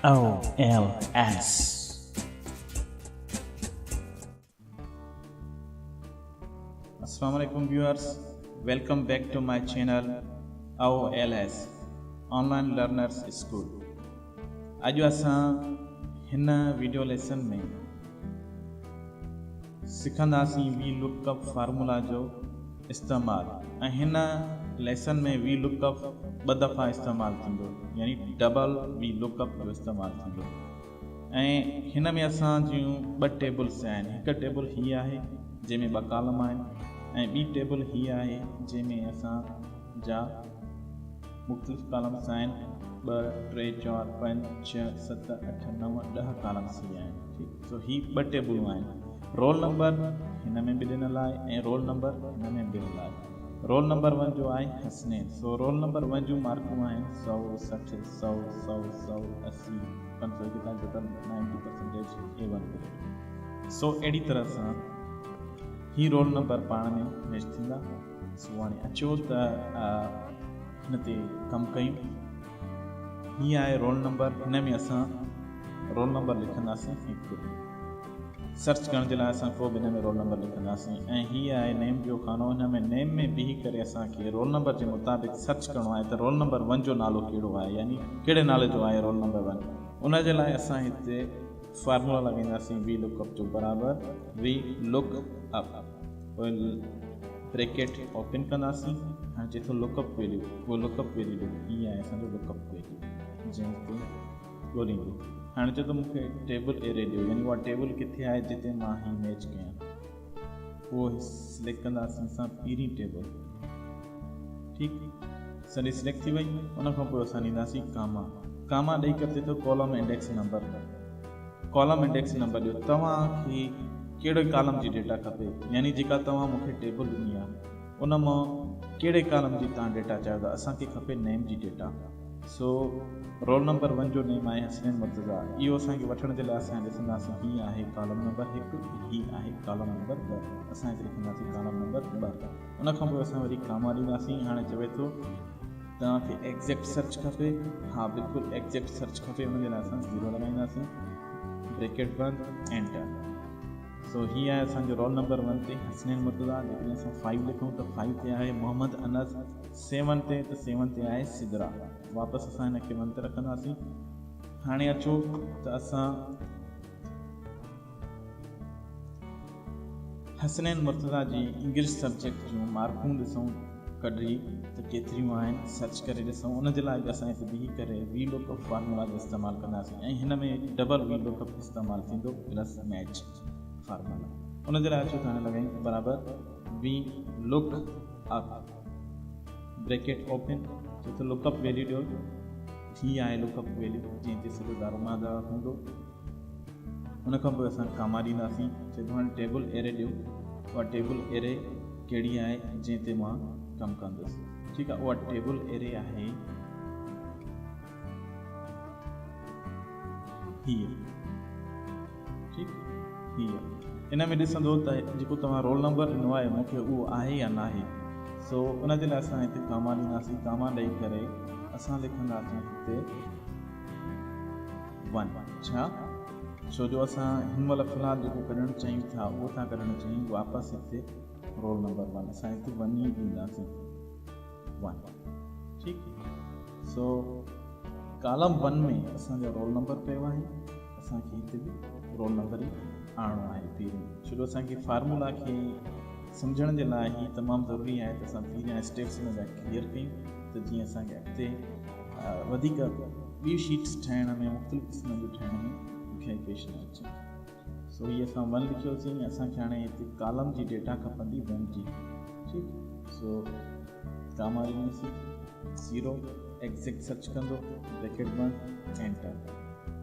OLS. Assalamualaikum viewers, welcome back to my channel OLS Online Learners School. आज असां हिन video lesson में सिखंदासीं V lookup formula जो इस्तेमाल ऐं हिन लेसन में वी लुकअप ॿ दफ़ा इस्तेमालु थींदो, यानी डबल वी लुकअप जो इस्तेमालु थींदो। ऐं हिन में असां जूं ॿ टेबल्स आहिनि। हिकु टेबल हीअ आहे जंहिंमें ॿ कॉलम आहिनि ऐं ॿी टेबल हीअ आहे जंहिंमें असां जा मुख़्तलिफ़ कॉलम्स आहिनि। 2 3 4 5 6 7 8 9 10 कॉलम्स हीअ आहिनि। ठीकु, सो हीअ ॿ टेबलूं आहिनि। रोल नंबर हिन में बि ॾिनल आहे ऐं रोल नंबर हिन में बि ॾिनल आहे। रोल नंबर 1 जो आहे हसनैन। सो रोल नंबर 1 जूं मार्कूं आहिनि 100 60 100 100 100 80 500 के तक टोटल 90% A1 ग्रेड। सो अहिड़ी तरह सां ही रोल नंबर पाण में मैच थींदा। सो हाणे अचो त हिन ते कमु कयूं। हीअ आहे रोल नंबर। हिन में असां रोल नंबर लिखंदासीं 1। सर्च करण जे लाइ असां को बि हिन में रोल नंबर लिखंदासीं ऐं हीअ आहे नेम जो खानो। हिन में नेम में बीही करे असांखे रोल नंबर जे मुताबिक़ सर्च करिणो आहे त रोल नंबर 1 जो नालो कहिड़ो आहे, यानी कहिड़े नाले जो आहे रोल नंबर 1। उन जे लाइ असां हिते फार्मूला लॻाईंदासीं वी लुकअप जो बराबरि V look up, bracket open कंदासीं। हाणे जेको लुकअप वैल्यू उहो लुकअप वैल्यू हीअ आहे असांजो लुकअप वैल्यू जंहिं ते ॻोल्हींदो। हाणे चए थो मूंखे टेबल एरे ॾियो, यानी उहा टेबल किथे आहे जिते मां ही मैच कयां। उहो सिलेक्ट कंदासीं असां पहिरीं टेबल। ठीकु, सॼी सिलेक्ट थी वई। उन खां पोइ असां ॾींदासीं कामा। कामा ॾेई करे थो column index number. Column index number ॾियो। तव्हांखे कहिड़े कॉलम जी डेटा खपे, यानी जेका तव्हां मूंखे टेबल ॾिनी आहे उन मां कहिड़े कॉलम जी तव्हां डेटा चाहियो था। असांखे खपे नेम जी डेटा। सो रोल नंबर 1 जो नेम आहे हसनैन मुर्तज़ा। इहो असांखे वठण जे लाइ असां ॾिसंदासीं हीअ आहे कॉलम नंबर 1, हीअ आहे कॉलम नंबर 2। असां हिते लिखंदासीं कॉलम नंबर 2। उन खां पोइ असां वरी कामा ॾींदासीं। हाणे चवे थो तव्हांखे एग्ज़ैक्ट सर्च खपे। हा, बिल्कुलु एग्ज़ैक्ट सर्च खपे। उन जे लाइ असां 0 लॻाईंदासीं, ब्रैकेट बंदि, एंटर। सो हीअ आहे असांजो रोल नंबर 1 ते हसनैन मुर्तज़ा। जेकॾहिं असां 5 लिखूं त 5 ते आहे मोहम्मद अनस। 7 ते त 7 ते आहे सिदरा। वापसि असां हिन खे 1 ते रखंदासीं। हाणे अचो त असां हसनैन मुर्तज़ा जी इंग्लिश सब्जेक्ट जूं मार्कूं ॾिसूं कढी त केतिरियूं आहिनि, सर्च करे ॾिसूं। उन जे लाइ बि असां हिते बीही करे वी लुकअप फार्मूला जो इस्तेमालु कंदासीं ऐं हिन में डबल वी लुकअप इस्तेमालु थींदो प्लस मैच फार्मूला। उन जे लाइ अचो त हाणे लॻायूं बराबरि V look up, bracket open. जेको लुकअप वैल्यू ॾियो हीअ आहे लुकअप वैल्यू जीअं ते सॼो दारोमदार हूंदो। उन खां पोइ असां कामा ॾींदासीं। चए थो हाणे टेबल एरे ॾियो। उहा टेबल एरे कहिड़ी आहे जंहिं ते मां कमु कंदुसि। ठीकु आहे, उहा टेबल एरे आहे हीअ। ठीकु, हीअ। इन में ॾिसंदो त जेको तव्हां रोल नंबर ॾिनो आहे मूंखे उहो आहे या न आहे। सो उन जे लाइ असां हिते कामा ॾींदासीं। कामा ॾेई करे असां लिखंदासीं हिते 1। छा? छो जो असां हिन महिल फ़िलहालु जेको कढणु चाहियूं था उहो था कढणु चाहियूं। वापसि हिते रोल नंबर 1 असां हिते 1 ई ॾींदासीं, 1। ठीकु, सो कॉलम 1 में असांजो रोल नंबर पियो आहे। असांखे हिते बि रोल नंबर ई आणणो आहे पहिरीं। छो जो असांखे फार्मूला खे सम्झण जे लाइ ही तमामु ज़रूरी आहे त असां पहिरियां स्टेप्स हिन जा क्लियर कयूं त जीअं असांखे अॻिते वधीक ॿियूं शीट्स ठाहिण में, मुख़्तलिफ़ क़िस्मनि जूं ठाहिण में मूंखे क्वेश्चन अचे। सो हीअ असां 1 लिखियोसीं। असांखे हाणे हिते कॉलम जी डेटा खपंदी 1 जी। ठीकु, सो कामा ॾींदासीं, 0 एग्ज़ैक्ट सर्च कंदो, ब्रैकेट बंदि, एंटर।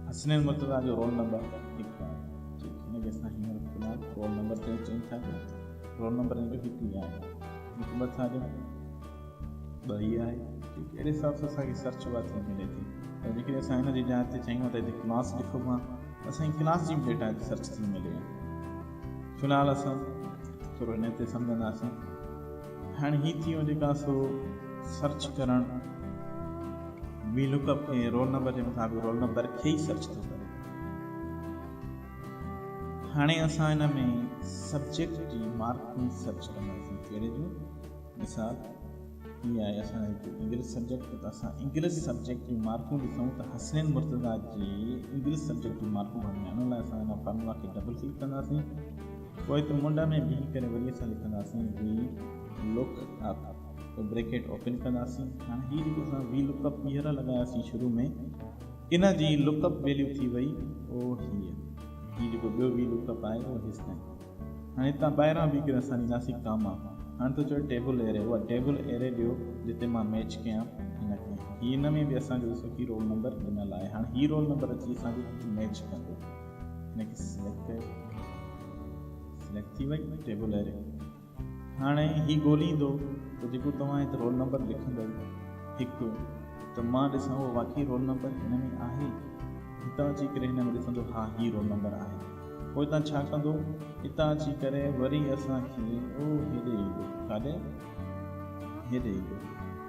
हसनैन मुर्तज़ा जो रोल नंबर 1 आहे। ठीकु, हिनखे असां हींअर फ़िलहालु रोल नंबर ते चेंज था कयूं। रोल नंबर हिनजो 1 ई आहे। 1 ॿ था ॾियूं, 2 ई आहे। ठीकु, अहिड़े हिसाब सां असांखे सर्च उहा थी मिले थी। त जेकॾहिं असां हिन जी जाइ ते चाहियूं त हिते क्लास लिखूं हा, असांजी क्लास जी बि डेटा हिते सर्च थी मिले। फ़िलहालु असां थोरो हिन ते सम्झंदासीं। हाणे हीअ थी वियो जेका सो सर्च करणु वी लुकअप खे रोल नंबर जे मुताबिक़ रोल नंबर खे ई सर्च थो करे। हाणे असां हिन में सब्जेक्ट जी मार्कूं सर्च कंदासीं। कहिड़े जूं? मिसाल हीअ आहे असांजो इंग्लिश सब्जेक्ट, त असां इंग्लिश सब्जेक्ट जूं मार्कूं ॾिसूं त हसनैन मुर्तज़ा जी इंग्लिश सब्जेक्ट जूं मार्कूं भरणी आहे। उन लाइ असां हिन फार्मूला खे डबल क्लिक कंदासीं। पोइ त मुंड में बीह करे वरी असां लिखंदासीं वी लुक अप, पोइ ब्रैकेट ओपन कंदासीं। हाणे हीअ जेको असां वी लुकअप हींअर लॻायासीं शुरू में, इन जी लुकअप वैल्यू थी वई उहो हीअ जेको ॿियो वी लुकअप आहे उहो हिस ताईं। हाणे हितां ॿाहिरां बीह करे असां ॾींदासीं कामा। हाणे थो चए टेबल एरे, उहा टेबल एरे ॾियो जिते मां मैच कयां हिनखे। हीअ हिन में बि असांजो ॾिसो की रोल नंबर ॾिनल आहे। हाणे हीअ रोल नंबर अची असांजो मैच कंदो। हिनखे सिलेक्ट कयो, सिलेक्ट थी वई टेबल एरे। हाणे हीअ ॻोल्हींदो त जेको तव्हां हिते रोल नंबर लिखंदव हिकु, त मां ॾिसां उहो वाक़ई रोल नंबर हिन में आहे। हितां अची करे हिन में ॾिसंदो हा हीअ रोल नंबर आहे। पोइ हितां छा कंदो? हितां अची करे वरी असांखे हेॾे ईंदो, काॾे? हेॾे ईंदो।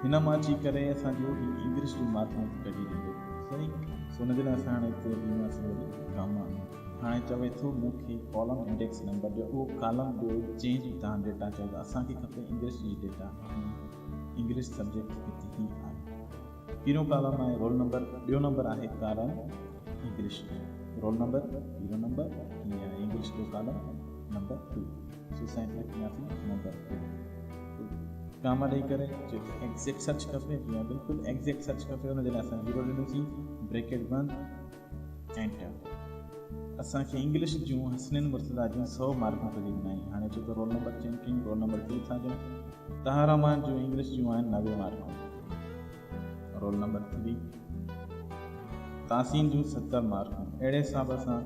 हिन मां अची करे असांजो इंग्लिश जूं मार्कूं कढी ॾींदो। सही, सो हुनजे लाइ असां हाणे हिते ॾींदासीं वरी कामा। हाणे चवे थो मूंखे कॉलम इंडेक्स नंबर ॾियो, उहो कॉलम ॾियो चेंज तव्हां डेटा चयो। असांखे खपे इंग्लिश जी डेटा, इंग्लिश सब्जेक्ट हिते ई आहे। पहिरियों कॉलम आहे रोल नंबर, ॿियो नंबर आहे column English. Roll number 0 number, हीअ आहे इंग्लिश जो कॉलम नंबर 2। सो असां हिते लिखंदासीं नंबर 2। कामा ॾेई करे एग्ज़ैक्ट सर्च खपे, या बिल्कुलु एग्ज़ैक्ट सर्च खपे, हुनजे लाइ असां 0 ॾिनोसीं, ब्रैकेट बंदि, एंटर। असांखे इंग्लिश जूं हसनैन मुर्तज़ा जूं 100 मार्कूं कढी ॾिनाई। हाणे चओ त रोल नंबर चेंज कयूं, रोल नंबर 2 था ॾियूं। तहारामान जूं इंग्लिश जूं आहिनि 90 मार्कूं, रोल नंबर 3। तासीन जूं 70 मार्कूं। अहिड़े हिसाब सां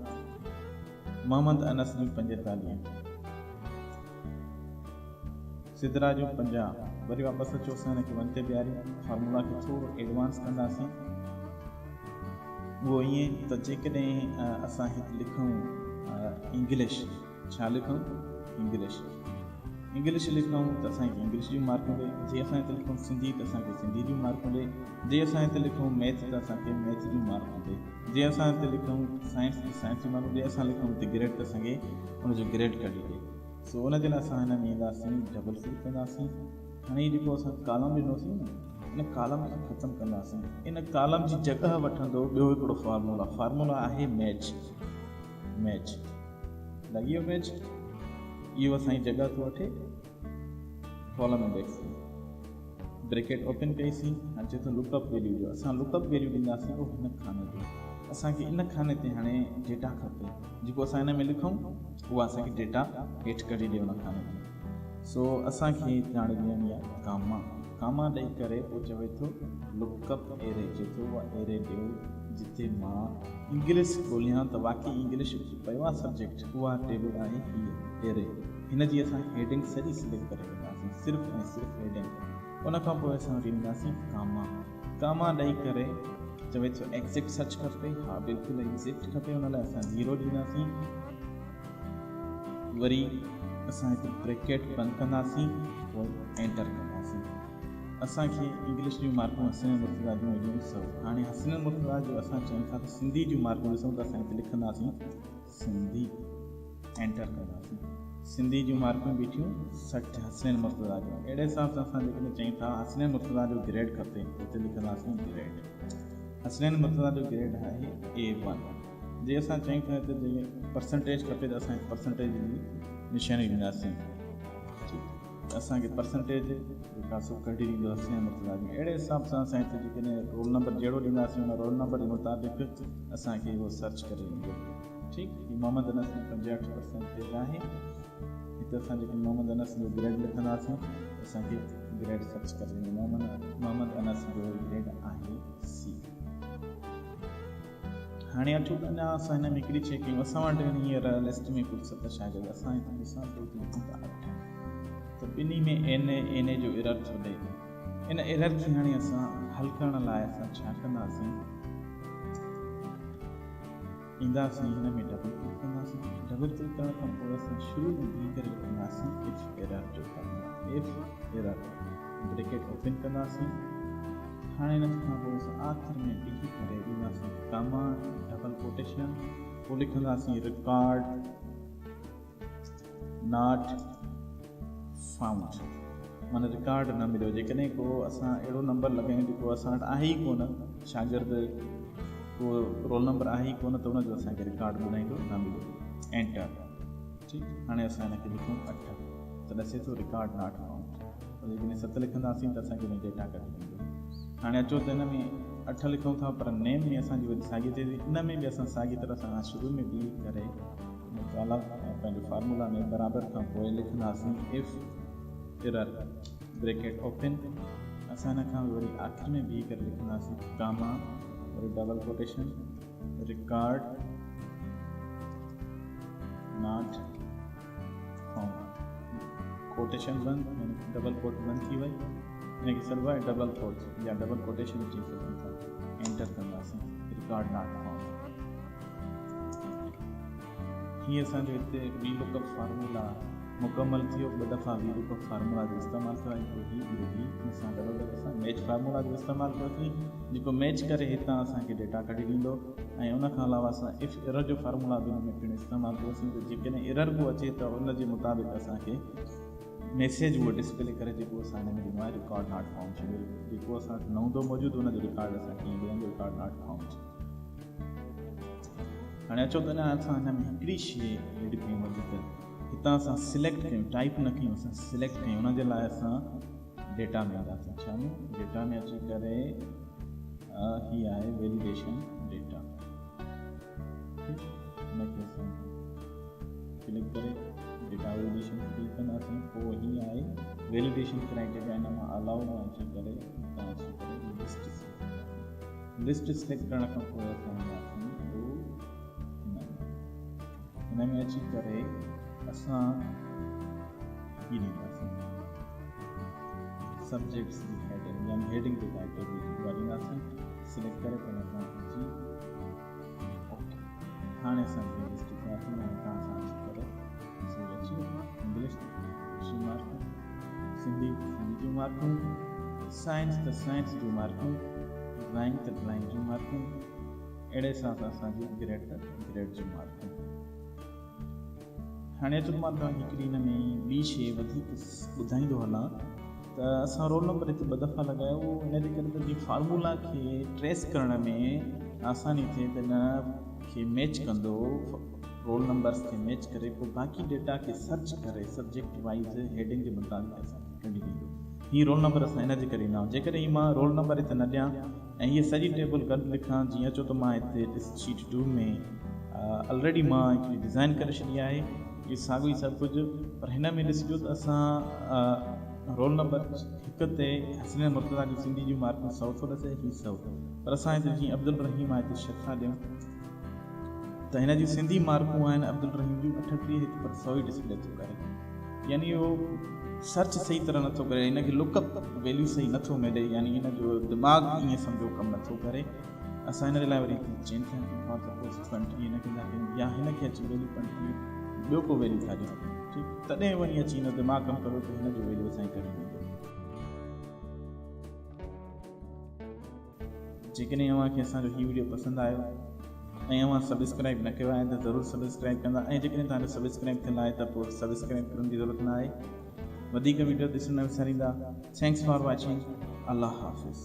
मोहम्मद अनस जूं 45, सिदरा जूं 50। वरी वापसि अचो असां हिनखे वन ते ॿियारी फार्मूला खे थोरो एडवांस कंदासीं। उहो ईअं त जेकॾहिं असां हिते लिखूं इंग्लिश, छा लिखूं? इंग्लिश लिखूं त असांखे इंग्लिश जूं मार्कूं ॾे। जे असां हिते लिखूं सिंधी त असांखे सिंधी जूं मार्कूं ॾे। जे असां हिते लिखूं मैथ त असांखे मैथ जूं मार्कूं ॾे। जे असां हिते लिखूं साइंस त साइंस जूं मार्कूं ॾे। असां लिखूं हिते ग्रेड त असांखे हुनजो ग्रेड कढी ॾे। सो हुनजे लाइ असां हिन में ईंदासीं, डबल क्लिक कंदासीं। हाणे जेको असां कॉलम ॾिनोसीं न, इन कॉलम खे ख़तमु कंदासीं। इन कॉलम जी जॻह वठंदो ॿियो हिकिड़ो फार्मूला आहे मैच। लॻी वियो मैच? इहो असांजी जॻह थो वठे कॉलम इंडेक्स। ब्रैकेट ओपन कईसीं। हाणे चए थो लुकअप वैल्यू ॾियो। असां लुकअप वैल्यू ॾींदासीं उहो हिन खाने जो। असांखे इन खाने ते हाणे डेटा खपे, जेको असां हिन में लिखूं उहा असांखे डेटा हेठि कढी ॾियो उन खाने में। सो असांखे ॼाण ॾियणी आहे कामा ॾेई करे पोइ चवे थो लुकअप एरे, चए थो उहा एरे ॾियो जिते मां इंग्लिश ॻोल्हियां त वाक़ई इंग्लिश पियो आहे सब्जेक्ट, उहा टेबल आहे हीअ एरे। हिन जी असां हेडिंग सॼी सिलेक्ट करे वेंदासीं, सिर्फ़ु ऐं सिर्फ़ु हेडिंग। उन खां पोइ असां ॾींदासीं कामा ॾेई करे चवे थो एग्ज़ैक्ट सर्च खपे, हा बिल्कुलु एग्ज़ैक्ट खपे। हुन लाइ असां 0 ॾींदासीं। वरी असां हिते ब्रैकेट बंदि कंदासीं, पोइ एंटर कंदासीं। असांखे इंग्लिश जूं मार्कूं हसनैन मुर्तज़ा जूं एॾियूं 100। हाणे हसनैन मुर्तज़ा जो असां चाहियूं था त सिंधी जूं मार्कूं ॾिसूं त असां हिते लिखंदासीं सिंधी, एंटर कंदासीं। सिंधी जूं मार्कूं बीठियूं 60 हसनैन मुर्तज़ा जूं। अहिड़े हिसाब सां असां जेकॾहिं चाहियूं था हसनैन मुर्तज़ा जो ग्रेड खपे, हिते लिखंदासीं ग्रेड। हसनैन मुर्तज़ा जो ग्रेड आहे A1। जे असां चाहियूं था हिते जीअं परसेंटेज खपे त असां परसेंटेज जी निशानी ॾींदासीं। असांखे परसेंटेज जेका सो कढी ॾींदो हसनैन मुर्तज़ा जी। अहिड़े हिसाब सां असां हिते जेकॾहिं रोल नंबर जहिड़ो ॾींदासीं हुन रोल नंबर जे मुताबिक़ असांखे उहो सर्च करे ॾींदो। ठीकु, मोहम्मद अनस में 65% आहे। हिते असां जेके मोहम्मद अनस जो ग्रेड लिखंदासीं असांखे ग्रेड सर्च करे ॾींदो। मोहम्मद अनस जो ग्रेड आहे C। हाणे अचूं त अञा असां हिन में हिकिड़ी शइ कयूं। असां वटि हींअर लिस्ट में कुझु 7 शागिर्द, असां हिते ॾिसां थो लिखूं था 8, त ॿिन्ही में NA जो एरर थो ॾे। इन एरर खे हाणे असां हल करण लाइ असां छा कंदासीं, ईंदासीं हिन में डबल क्लिक कंदासीं। डबल क्लिक करण खां पोइ असां शुरू में बीह करे लिखंदासीं इफ एरर जो formula, if error, bracket open कंदासीं। हाणे हिन खां पोइ असां आख़िर में लिखी करे ॾींदासीं कामा डबल कोटेशन, पोइ लिखंदासीं रिकॉर्ड नॉट फाउंड, माना रिकॉर्ड न मिलियो। जेकॾहिं को असां अहिड़ो नंबर लॻायूं जेको असां वटि आहे ई कोन, शागिर्द को रोल नंबर आहे ई कोन, त हुनजो असांखे रिकॉर्ड ॿुधाईंदो न मिलियो। एंटर। ठीकु, हाणे असां हिनखे लिखूं 8 त ॾसे थो रिकॉर्ड नॉट फाउंड। जेकॾहिं 7 लिखंदासीं त असांखे हुन डेटा कढी ॾींदो। हाणे अचो त हिन में 8 लिखूं था, पर नेम में असांजी वरी साॻी थिए थी। इन में बि असां साॻी तरह सां शुरू में बीह करे पंहिंजो फार्मूला में बराबरि खां पोइ लिखंदासीं इफ एरर ब्रैकेट ओपन। असां हिन खां वरी आख़िर में बीह करे लिखंदासीं कामा वरी double quotation record not found, quotation बंद, डबल कोट बंद थी वई, हिनखे सवाइ डबल कोट या डबल कोटेशन अची सघनि था। एंटर कंदासीं रिकॉर्ड नॉट फाउंड। हीअं असांजो हिते वी लुकअप फार्मूला मुकमल थियो। 2 दफ़ा वी लुकअप फार्मूला जो इस्तेमालु कयो। हिकु असां गॾो गॾु असां मैच फार्मूला जो इस्तेमालु कयोसीं, जेको मैच करे हितां असांखे डेटा कढी ॾींदो। ऐं उन खां अलावा असां इफ एरर जो फार्मूला बि हिन में पिणु इस्तेमालु कयोसीं, त जेकॾहिं एरर को अचे त उनजे मुताबिक़ असांखे मैसेज उहो डिस्प्ले करे जेको असां हिन में ॾिनो आहे रिकॉर्ड नॉट फाउंड। जेको असां वटि न हूंदो मौजूदु हुनजो रिकॉर्ड असांखे ईंदो रिकॉर्ड नॉट फाउंड। हाणे अचो त न असां हिन में हिकिड़ी शइ एड कयूं वधीक, हितां असां सिलेक्ट कयूं, टाइप न कयूं, असां सिलेक्ट कयूं। हुनजे लाइ असां डेटा में ईंदासीं। छा में डेटा में अची करे ही आहे वैलिडेशन डेटा, हिनखे असां क्लिक करे डेटा वैलिडेशन क्लिक कंदासीं। पोइ ही आहे वैलिडेशन क्राइटेरिया, हिन मां अलाउ में अची करे लिस्ट सिलेक्ट करण खां पोइ असां ईंदासीं हिन में अची करे असां ही ॾींदासीं सब्जेक्ट्स जी हेडिंग, यानी हेडिंग जे टाइटल ॾींदासीं। सिलेक्ट करे पहिरियों असां अची ओके। हाणे असांखे लिस्ट कयासीं, हितां असां अची करे अची इंग्लिश जूं मार्कूं, सिंधी जूं मार्कूं, साइंस त साइंस जूं मार्कूं, ड्राइंग त ड्राइंग जूं मार्कूं, अहिड़े हिसाब सां असांजी ग्रेड त ग्रेड जूं मार्कूं। हाणे अचो मां तव्हांखे हिकिड़ी हिन में ॿी शइ वधीक ॿुधाईंदो हलां त असां रोल नंबर हिते 2 दफ़ा लॻायो, हिनजे करे त जीअं फार्मूला खे ट्रेस करण में आसानी थिए त हिन खे मैच कंदो, रोल नंबर्स खे मैच करे पोइ बाक़ी डेटा खे सर्च करे सब्जेक्ट वाइज़ हेडिंग जे मुताबिक़ असांखे कढी ॾींदो। हीअ रोल नंबर असां हिन जे करे ॾिना। जेकॾहिं मां रोल नंबर हिते न ॾियां ऐं हीअ सॼी टेबल गॾु लिखां, जीअं अचो त मां हिते शीट 2 में ऑलरेडी मां हिकिड़ी डिज़ाइन करे छॾी आहे, इहो साॻियो ई सभु कुझु, पर हिन में ॾिसिजो त असां रोल नंबर 1 ते हसनैन मुर्तज़ा जी सिंधी जूं मार्कूं 100 थो ॾसे, ही 100, पर असां हिते जीअं अब्दुल रहीम आहे हिते 6 था ॾियूं त हिन जी सिंधी मार्कूं आहिनि अब्दुल रहीम जूं 38, पर 100 ई डिस्प्ले थो करे। यानी उहो सर्च सही तरह नथो करे, हिनखे लुकअप वैल्यू सही नथो मिले, यानी हिन जो दिमाग़ ईअं सम्झो कमु नथो करे। असां हिन जे लाइ वरी चेंज थियनि सपोज़ 20 हिनखे था ॾियूं, या हिनखे अची वैल्यू 20 ॿियो को वैल्यू था ॾियूं, ठीकु, तॾहिं वञी अची हिन दिमाग़ कमु करो त हिन जो वैल्यू असांखे करे ॾींदो। जेकॾहिं तव्हांखे असांजो हीउ वीडियो पसंदि आयो ऐं तव्हां सब्सक्राइब न कयो आहे त ज़रूरु सब्सक्राइब कंदा, ऐं जेकॾहिं तव्हांजो सब्सक्राइब थियल आहे त पोइ सब्सक्राइब करण जी ज़रूरत न आहे। वधीक वीडियो ॾिसण न विसारींदा। Thanks for watching. अल्लाह हाफ़िज़।